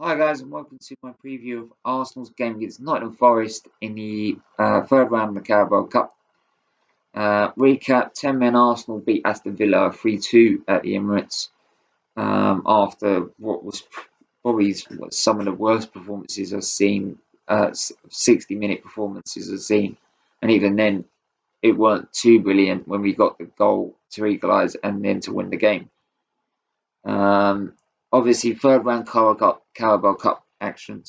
Hi guys, and welcome to my preview of Arsenal's game against Nottingham Forest in the third round of the Carabao Cup. Recap: 10-men Arsenal beat Aston Villa 3-2 at the Emirates after what was probably some of the worst performances I've seen, 60-minute performances I've seen, and even then it weren't too brilliant when we got the goal to equalise and then to win the game. Obviously, third round Carabao Cup action,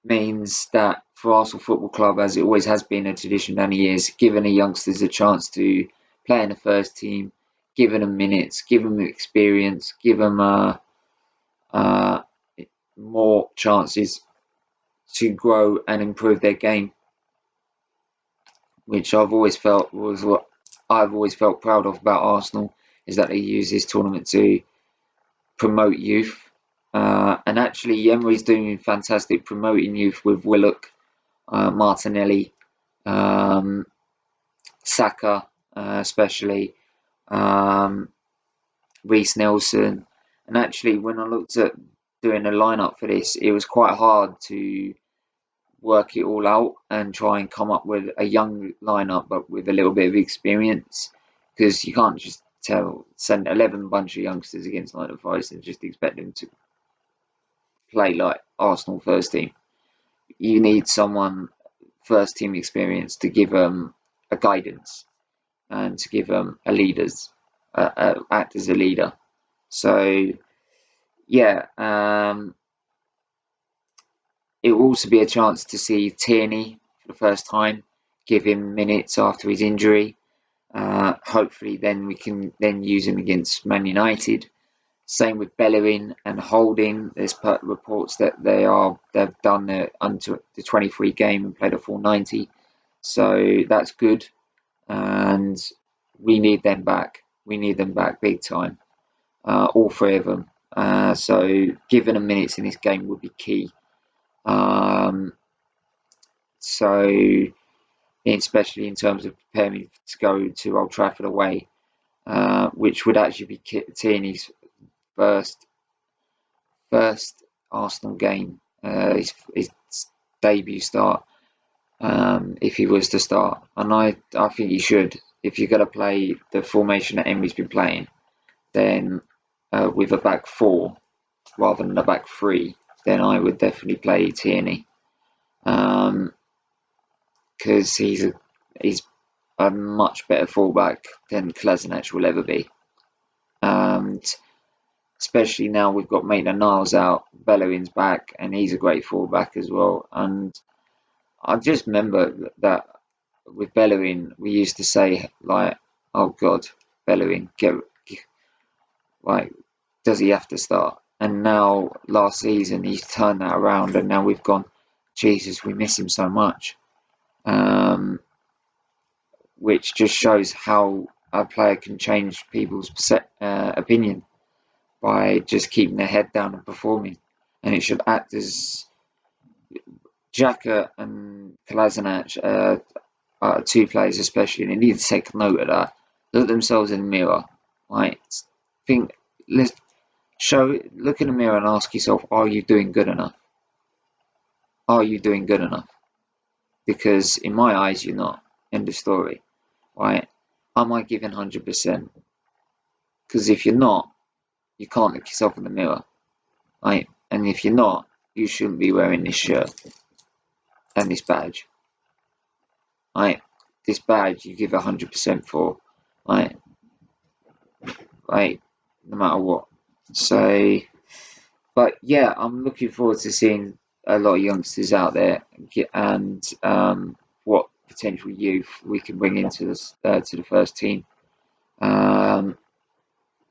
means that for Arsenal Football Club, as it always has been a tradition down the years, giving the youngsters a chance to play in the first team, giving them minutes, giving them experience, give them more chances to grow and improve their game, which I've always felt was what I've always felt proud of about Arsenal, is that they use this tournament to promote youth. And actually, Emery's doing fantastic promoting youth with Willock, Martinelli, Saka, especially, um, Reece Nelson. And actually, when I looked at doing a lineup for this, it was quite hard to work it all out and try and come up with a young lineup, but with a little bit of experience, because you can't just send 11 bunch of youngsters against Nottingham Forest and just expect them to play like Arsenal first team. You need someone first team experience to give them a guidance and to give them a leaders act as a leader. So yeah, it will also be a chance to see Tierney for the first time, give him minutes after his injury. Hopefully, then we can then use him against Man United. Same with Bellerin and Holding. There's reports that they've done the 23 game and played a full 90, so that's good. And we need them back. We need them back big time. All three of them. So giving them minutes in this game would be key. Um, so especially in terms of preparing to go to Old Trafford away, which would actually be Tierney's first Arsenal game, his debut start, if he was to start. And I think he should. If you're going to play the formation that Emery's been playing, then with a back four rather than a back three, then I would definitely play Tierney, because he's a much better fullback than Kolasinac will ever be. And especially now we've got Maitland-Niles out, Bellerin's back, and he's a great fullback as well. And I just remember that with Bellerin, we used to say like, "Oh God, Bellerin, like, does he have to start?" And now last season he's turned that around, and now we've gone, Jesus, we miss him so much. Which just shows how a player can change people's opinion by just keeping their head down and performing. And it should act as Xhaka and Kolasinac are two players especially, and they need to take note of that. Look themselves in the mirror. Like, think, let's look in the mirror and ask yourself, are you doing good enough? Are you doing good enough? Because in my eyes, you're not. End of story. Right? Am I giving 100%? Because if you're not, you can't look yourself in the mirror. Right? And if you're not, you shouldn't be wearing this shirt and this badge. Right? This badge you give 100% for. Right? Right? No matter what. So, but yeah, I'm looking forward to seeing a lot of youngsters out there, and what potential youth we can bring into this to the first team.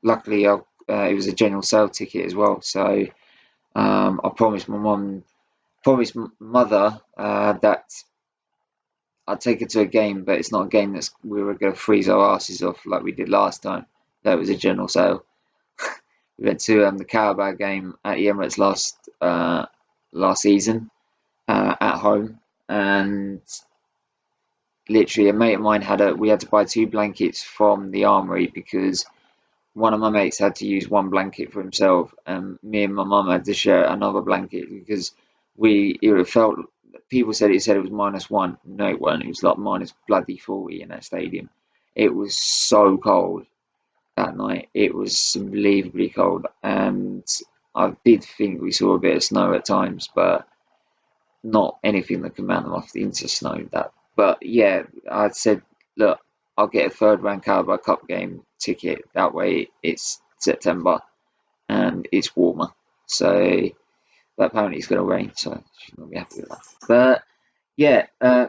Luckily, it was a general sale ticket as well, so I promised mother that I'd take her to a game, but it's not a game that we were going to freeze our asses off like we did last time. That was a general sale. We went to the Carabao game at the Emirates last season at home, and literally a mate of mine we had to buy two blankets from the Armory because one of my mates had to use one blanket for himself, and me and my mum had to share another blanket because it felt, people said it was -1. No, it wasn't. It was like minus bloody 40 in that stadium. It was so cold that night. It was unbelievably cold, and I did think we saw a bit of snow at times, but not anything that could mount them off into snow. But yeah, I said, look, I'll get a third round Carabao Cup game ticket. That way, it's September and it's warmer. So, but apparently it's going to rain, so I should not be happy with that. But yeah,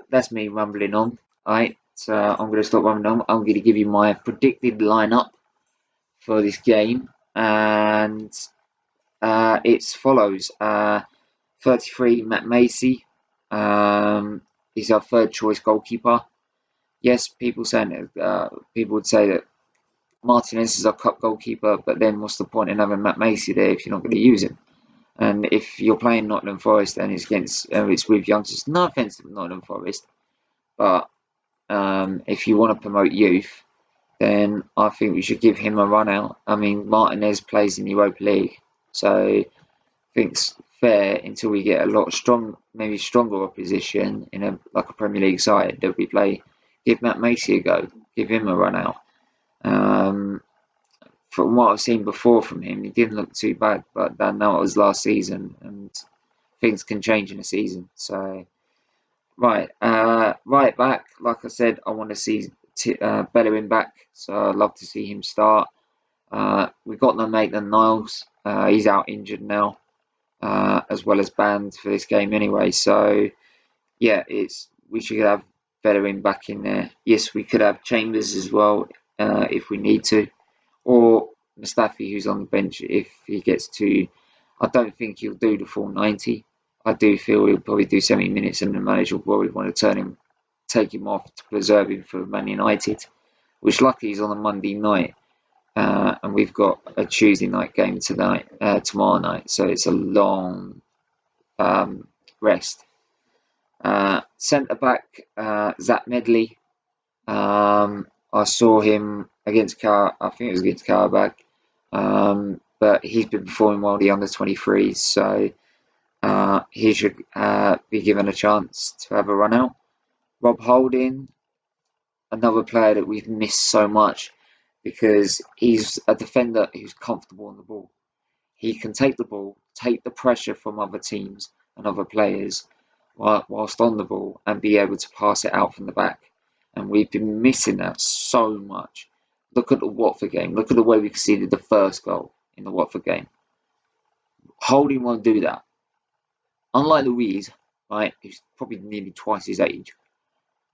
that's me rumbling on. Alright, so I'm going to stop rumbling on. I'm going to give you my predicted lineup for this game, and it's follows. 33, Matt Macy. He's our third choice goalkeeper. Yes, people would say that Martinez is our cup goalkeeper, but then what's the point in having Matt Macy there if you're not going to use him? And if you're playing Nottingham Forest and it's with youngsters, no offence to Nottingham Forest, but if you want to promote youth, then I think we should give him a run out. I mean, Martinez plays in the Europa League, so think's fair until we get a lot maybe stronger opposition in a Premier League side that we play. Give Matt Macy a go, give him a run out. From what I've seen before from him, he didn't look too bad, but then that was last season, and things can change in a season. So right, right back, like I said, I want to see Bellerin back, so I'd love to see him start. We've got no Maitland Niles, he's out injured now. As well as banned for this game anyway. So yeah, we should have Bellerin back in there. Yes, we could have Chambers as well if we need to, or Mustafi who's on the bench if he gets to. I don't think he'll do the full 90. I do feel he'll probably do 70 minutes, and the manager will probably want to take him off to preserve him for Man United, which luckily is on a Monday night. And we've got a Tuesday night game tomorrow night, so it's a long rest. Centre back, Zach Medley. I saw him I think it was against Carabao, but he's been performing well the under 23s, so he should be given a chance to have a run out. Rob Holding, another player that we've missed so much because he's a defender who's comfortable on the ball. He can take the ball, take the pressure from other teams and other players whilst on the ball, and be able to pass it out from the back. And we've been missing that so much. Look at the Watford game. Look at the way we conceded the first goal in the Watford game. Holding won't do that. Unlike Louise, right, who's probably nearly twice his age,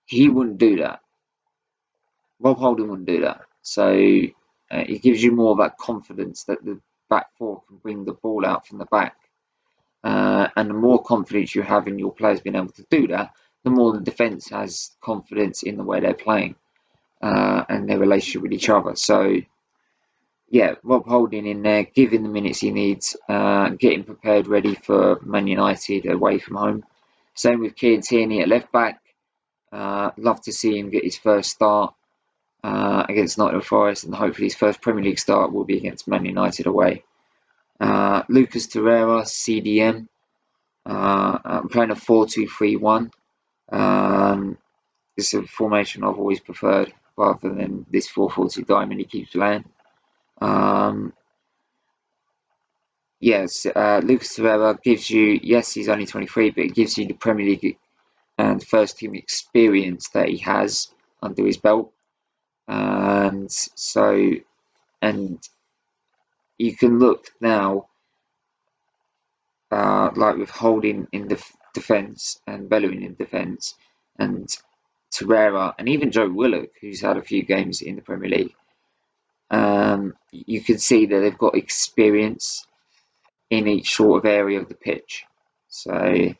he wouldn't do that. Rob Holding wouldn't do that. So it gives you more of that confidence that the back four can bring the ball out from the back. And the more confidence you have in your players being able to do that, the more the defence has confidence in the way they're playing and their relationship with each other. So, yeah, Rob Holding in there, giving the minutes he needs, getting prepared, ready for Man United away from home. Same with Kieran Tierney at left back. Love to see him get his first start against Nottingham Forest, and hopefully his first Premier League start will be against Man United away. Lucas Torreira, CDM. I'm playing a 4-2-3-1. It's a formation I've always preferred rather than this 4-4-2 diamond he keeps playing. Yes, Lucas Torreira gives you, yes, he's only 23, but it gives you the Premier League and first team experience that he has under his belt. And so, and you can look now, like with Holding in the defence and Bellerin in defence, and Torreira, and even Joe Willock, who's had a few games in the Premier League. You can see that they've got experience in each sort of area of the pitch. So,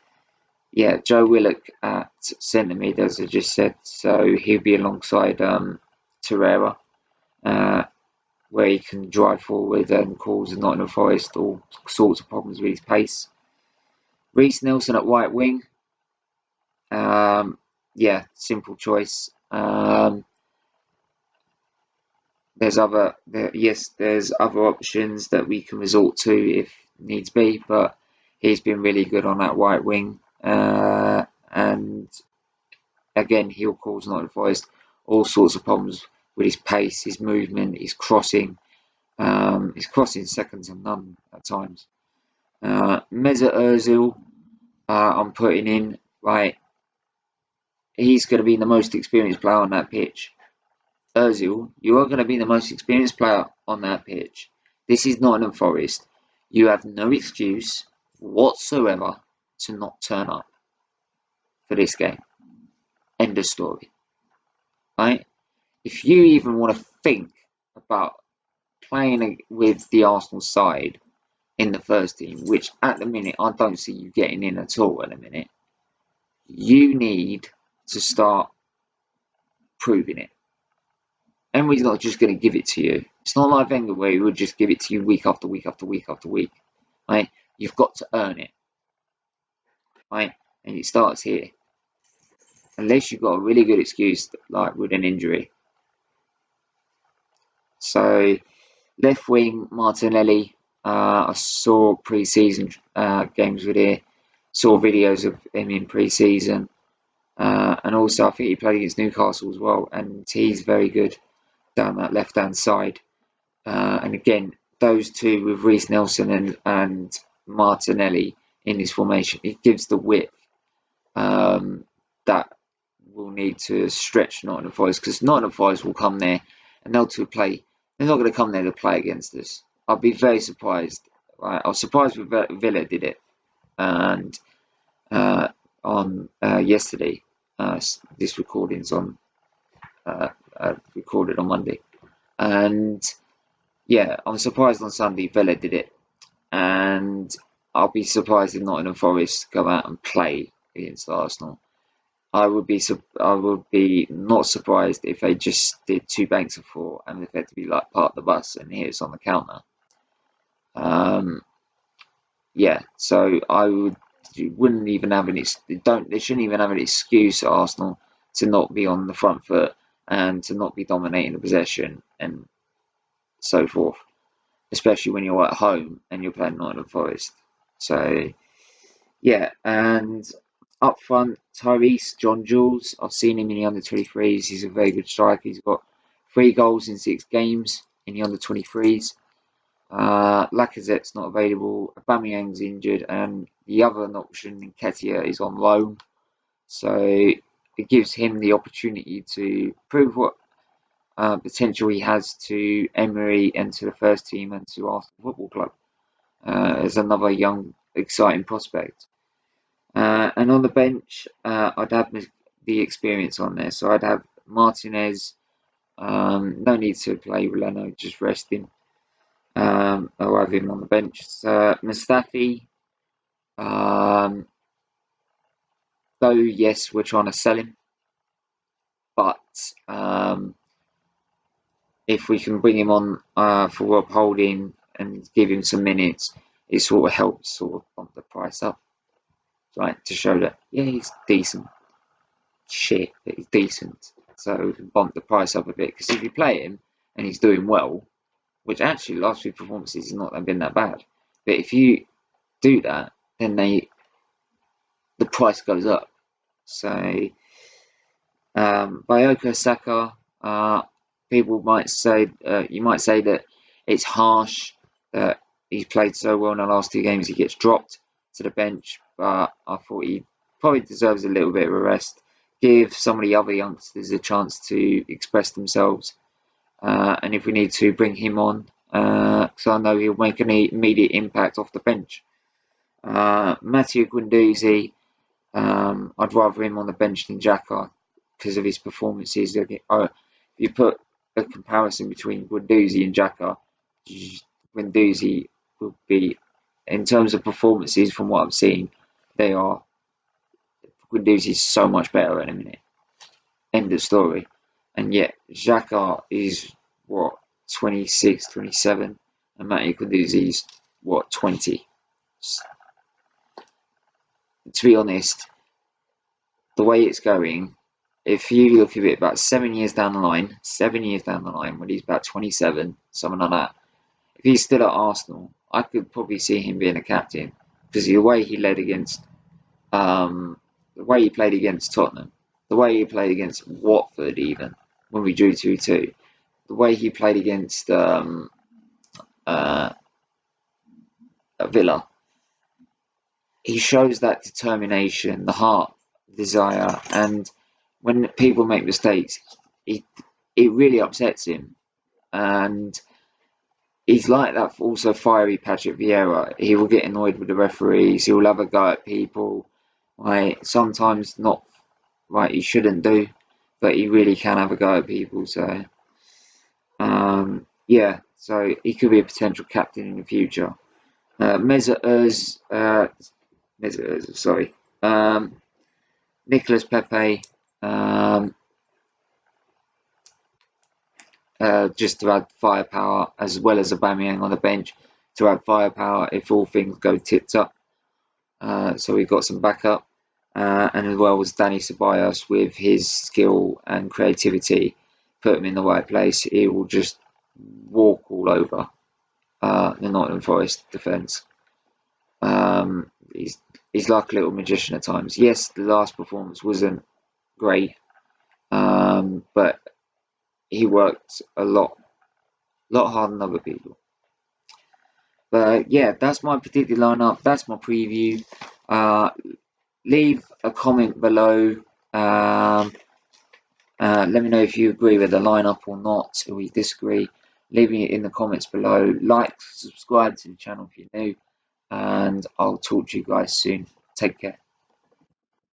yeah, Joe Willock at centre mid, as I just said, so he'll be alongside Torreira, where he can drive forward and cause Nottingham Forest all sorts of problems with his pace. Reece Nelson at right wing. Yeah, simple choice. there's there's other options that we can resort to if needs be, but he's been really good on that right wing. And again, he'll cause Nottingham Forest all sorts of problems with his pace, his movement, his crossing. His crossing seconds to none at times. Mesut Ozil, I'm putting in, right, he's going to be the most experienced player on that pitch. Ozil, you are going to be the most experienced player on that pitch. This is Nottingham Forest. You have no excuse whatsoever to not turn up for this game. End of story. Right? If you even want to think about playing with the Arsenal side in the first team, which at the minute I don't see you getting in at all at the minute, you need to start proving it. Emery's not just going to give it to you. It's not like Wenger where he would just give it to you week after week after week after week. Right? You've got to earn it. Right? And it starts here. Unless you've got a really good excuse, like with an injury. So, left wing, Martinelli. I saw pre-season games with here. Saw videos of him in pre-season. And also, I think he played against Newcastle as well. And he's very good down that left-hand side. And again, those two with Reece Nelson and Martinelli in this formation, it gives the width that we'll need to stretch Nottingham Forest, because Nottingham Forest will come there and they'll to play. They're not going to come there to play against us. I'll be very surprised. Right? I was surprised with Villa did it, and on yesterday. This recording's on recorded on Monday, and yeah, I'm surprised on Sunday Villa did it, and I'll be surprised if Nottingham Forest go out and play against Arsenal. I would be not surprised if they just did two banks of four and effectively like park the bus and here it's on the counter. Um, yeah, so wouldn't even have they shouldn't even have an excuse at Arsenal to not be on the front foot and to not be dominating the possession and so forth, especially when you're at home and you're playing Nottingham Forest. So yeah, and up front, Tyrese, John Jules. I've seen him in the under 23s. He's a very good striker. He's got 3 goals in 6 games in the under 23s. Lacazette's not available. Aubameyang's injured, and the other option, Nketiah, is on loan. So it gives him the opportunity to prove what potential he has to Emery and to the first team and to Arsenal Football Club as another young, exciting prospect. And on the bench, I'd have the experience on there. So I'd have Martinez. No need to play Leno, just rest him. I'll have him on the bench. So Mustafi. Though yes, we're trying to sell him, but if we can bring him on for Rob Holding and give him some minutes, it sort of helps sort of bump the price up, right? To show that yeah, he's decent. Shit, but he's decent, so we can bump the price up a bit. Because if you play him and he's doing well, which actually last few performances has not been that bad, but if you do that, then the price goes up. So Bayoko Saka, people might say you might say that it's harsh that he's played so well in the last 2 games he gets dropped to the bench, but I thought he probably deserves a little bit of a rest. Give some of the other youngsters a chance to express themselves, and if we need to, bring him on, because I know he'll make an immediate impact off the bench. Matteo Guendouzi, I'd rather him on the bench than Xhaka because of his performances. If you put a comparison between Guendouzi and Xhaka, Guendouzi would be, in terms of performances from what I've seen, Guendouzi is so much better in a minute. End of story. And yet Xhaka is what, 26, 27, and Matteo Guendouzi is what, 20. To be honest, the way it's going, if you look at it about 7 years down the line, when he's about 27, something like that, if he's still at Arsenal, I could probably see him being a captain because the way he led against, the way he played against Tottenham, the way he played against Watford, even when we drew 2-2, the way he played against uh, Villa, he shows that determination, the heart, desire, and when people make mistakes, it really upsets him. And he's like that also fiery Patrick Vieira. He will get annoyed with the referees. He will have a go at people. Right, sometimes not right. He shouldn't do, but he really can have a go at people. So yeah, so he could be a potential captain in the future. Mesut Ozil, sorry, Nicolas Pepe, um, just to add firepower, as well as Aubameyang on the bench to add firepower if all things go tits up. So we've got some backup, and as well as Danny Ceballos with his skill and creativity, put him in the right place. He will just walk all over the Nottingham Forest defence. He's like a little magician at times. Yes, the last performance wasn't great, but he worked a lot harder than other people. But yeah, that's my predicted lineup. That's my preview. Uh, Leave a comment below. Let me know if you agree with the lineup or not, or you disagree. Leave it in the comments below. Like, subscribe to the channel if you're new, and I'll talk to you guys soon. Take care.